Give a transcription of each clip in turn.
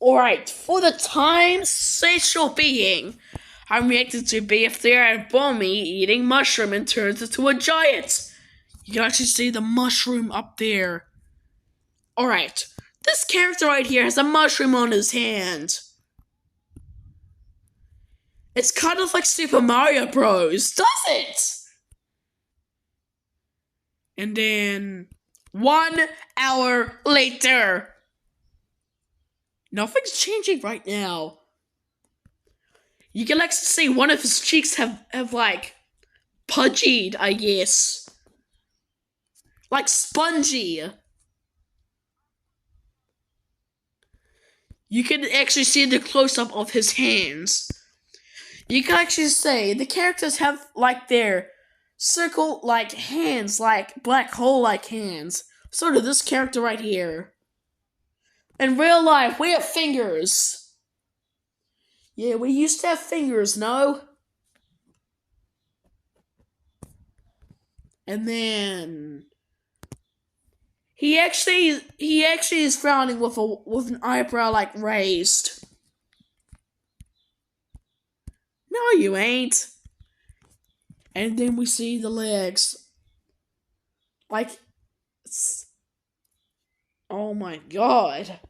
Alright, for the time sexual being, I'm reacting to BFDI and Bomby eating mushroom and turns into a giant. You can actually see the mushroom up there. Alright, this character right here has a mushroom on his hand. It's kind of like Super Mario Bros, does it? And then 1 hour later. Nothing's changing right now. You can actually see one of his cheeks have like pudgied, I guess. Like spongy. You can actually see the close-up of his hands. You can actually say the characters have like their circle like hands, like black hole like hands. So do this character right here. In real life, we have fingers. Yeah, we used to have fingers, no? And then he actually is frowning with an eyebrow like raised. No, you ain't. And then we see the legs. Like, oh my god.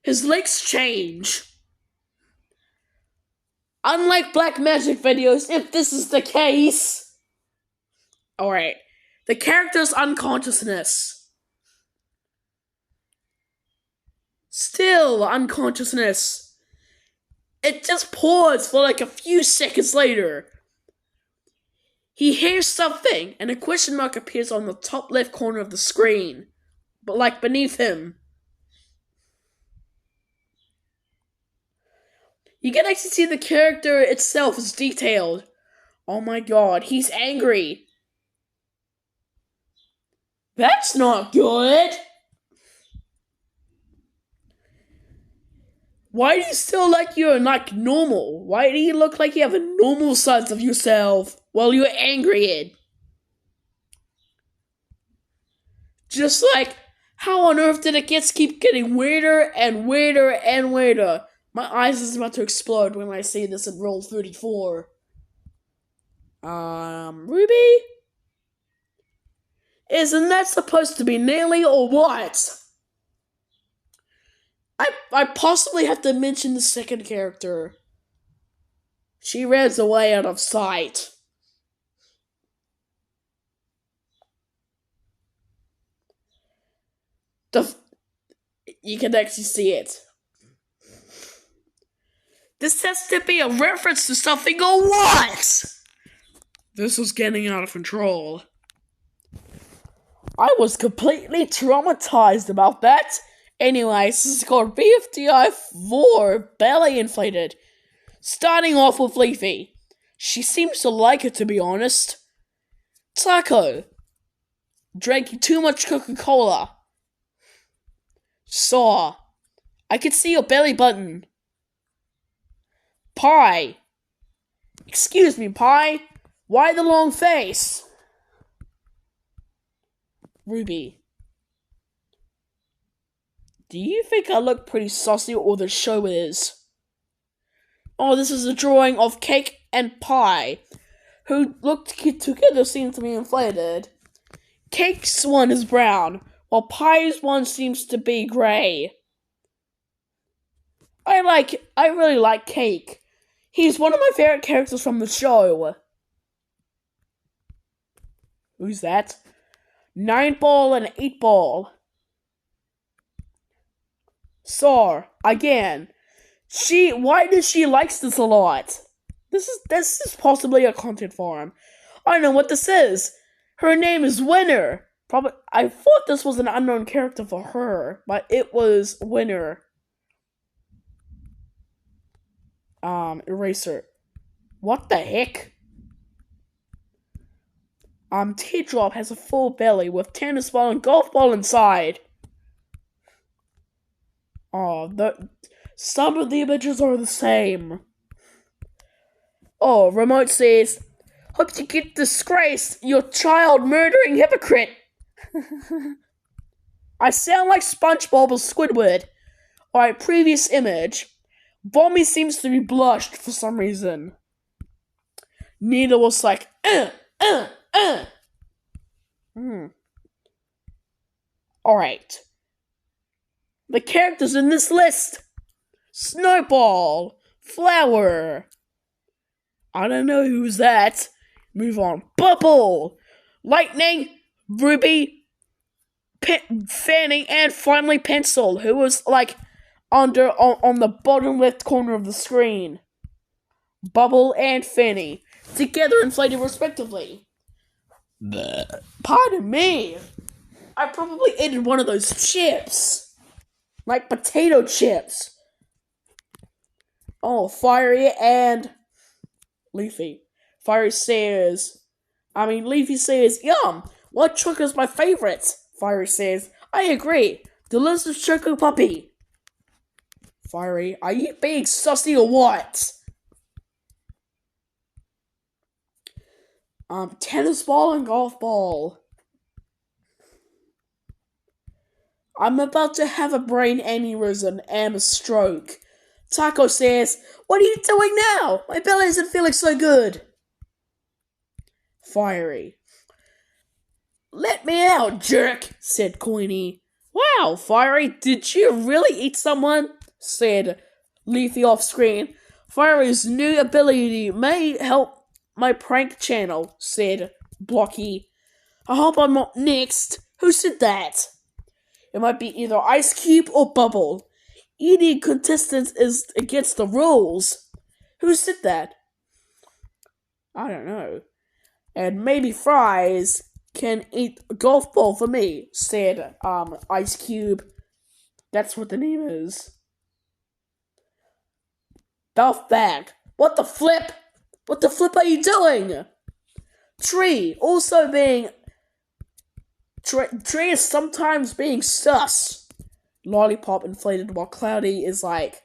His legs change. Unlike black magic videos, if this is the case. Alright. The character's unconsciousness. Still unconsciousness. It just paused for like a few seconds later. He hears something, and a question mark appears on the top left corner of the screen. But like beneath him. You can actually see the character itself is detailed. Oh my god, he's angry. That's not good. Why do you still like you're like normal? Why do you look like you have a normal side of yourself while you're angry? Just like, how on earth did it keep getting weirder and weirder and weirder? My eyes is about to explode when I see this in Roll 34. Ruby? Isn't that supposed to be Nelly or what? I possibly have to mention the second character. She runs away out of sight. You can actually see it. This has to be a reference to something or what? This was getting out of control. I was completely traumatized about that. Anyways, this is called BFDI 4 Belly Inflated. Starting off with Leafy. She seems to like it, to be honest. Taco. Drinking too much Coca-Cola. Saw. I can see your belly button. Pie. Excuse me, Pie. Why the long face? Ruby. Do you think I look pretty saucy or the show is? Oh, this is a drawing of Cake and Pie, who looked together seem to be inflated. Cake's one is brown, while Pie's one seems to be grey. I really like Cake. He's one of my favorite characters from the show. Who's that? 9-ball and 8-ball. Sar, again. Why does she likes this a lot? This is possibly a content farm. I know what this is. Her name is Winner. I thought this was an unknown character for her, but it was Winner. Eraser. What the heck? Teardrop has a full belly with tennis ball and golf ball inside. Some of the images are the same. Oh, Remote says, hope you get disgraced, you child murdering hypocrite. I sound like SpongeBob or Squidward. Alright, previous image. Bomby seems to be blushed for some reason. Nita was like, Alright. The characters in this list. Snowball. Flower. I don't know who's that. Move on. Bubble. Lightning. Ruby. Fanny. And finally Pencil, who was like on the bottom left corner of the screen. Bubble and Fanny. Together inflated respectively. Pardon me. I probably ate one of those chips. Like potato chips. Oh, Fiery and Leafy. Leafy says, yum! White chocolate's my favorite. Fiery says, I agree. Delicious choco puppy. Fiery, are you being sussy or what? Tennis ball and golf ball. I'm about to have a brain aneurysm and a stroke. Taco says, what are you doing now? My belly isn't feeling so good. Fiery. Let me out, jerk, said Coiny. Wow, Fiery, did you really eat someone? Said Leafy off screen. Fiery's new ability may help my prank channel, said Blocky. I hope I'm not next. Who said that? It might be either Ice Cube or Bubble. Eating contestants is against the rules. Who said that? I don't know. And maybe Fries can eat a golf ball for me, said Ice Cube. That's what the name is. Buff Bag. What the flip? What the flip are you doing? Tree also being... Tree is sometimes being sus. Lollipop inflated while Cloudy is like...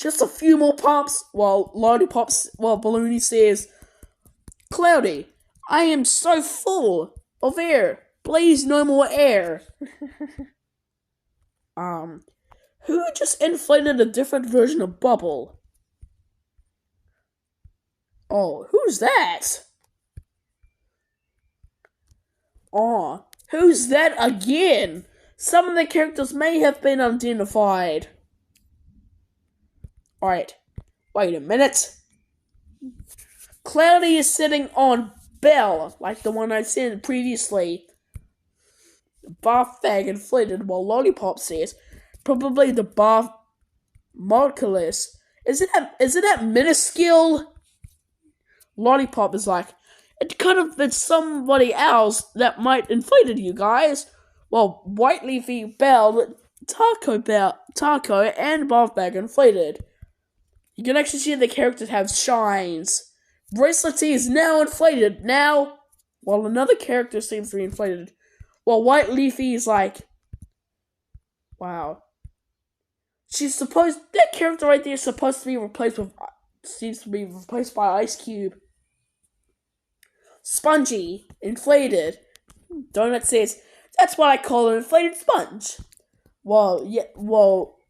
Just a few more pumps while Balloony says... Cloudy, I am so full of air. Please no more air. Who just inflated a different version of Bubble? Oh, who's that? Oh, who's that again? Some of the characters may have been identified. Alright, wait a minute. Cloudy is sitting on Belle, like the one I said previously. Bath bag inflated while Lollipop says, probably the bath Marcellus. Is it that minuscule? Lollipop is like, it could have been somebody else that might inflated you guys. Well, White Leafy, Belle, Taco, and Bath bag inflated. You can actually see the characters have shines. Bracelet T is now inflated. Now, while another character seems to be inflated. Well, White Leafy is like, wow. That character right there is supposed to be seems to be replaced by Ice Cube. Spongy, inflated. Donut says, that's what I call an inflated sponge. Well,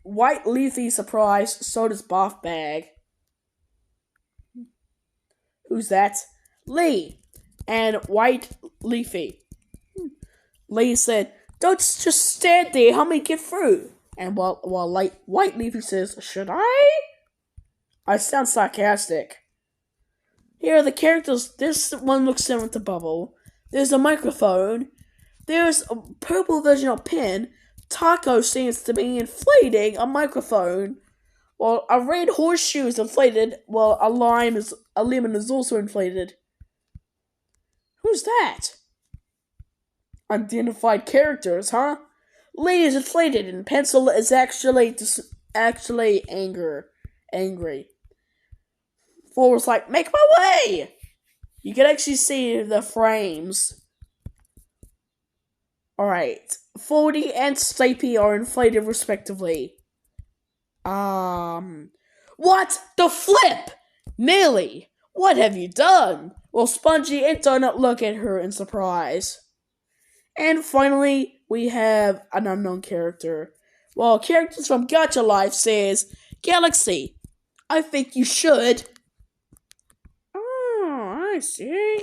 White Leafy surprised, so does Bath Bag. Who's that? Lee and White Leafy. Lee said, don't just stand there, help me get through. And while White Leafy says, should I? I sound sarcastic. Here are the characters. This one looks similar to Bubble. There's a microphone. There's a purple version of Pen. Taco seems to be inflating a microphone. While a red horseshoe is inflated, while a lemon is also inflated. Who's that? Identified characters, huh? Lee is inflated and Pencil is actually angry. Four was like, make my way! You can actually see the frames. Alright. 40 and Slapy are inflated respectively. What the flip? Millie, what have you done? Well, Spongy and Donut look at her in surprise. And finally, we have an unknown character. Well, characters from Gacha Life says, Galaxy, I think you should. Oh, I see.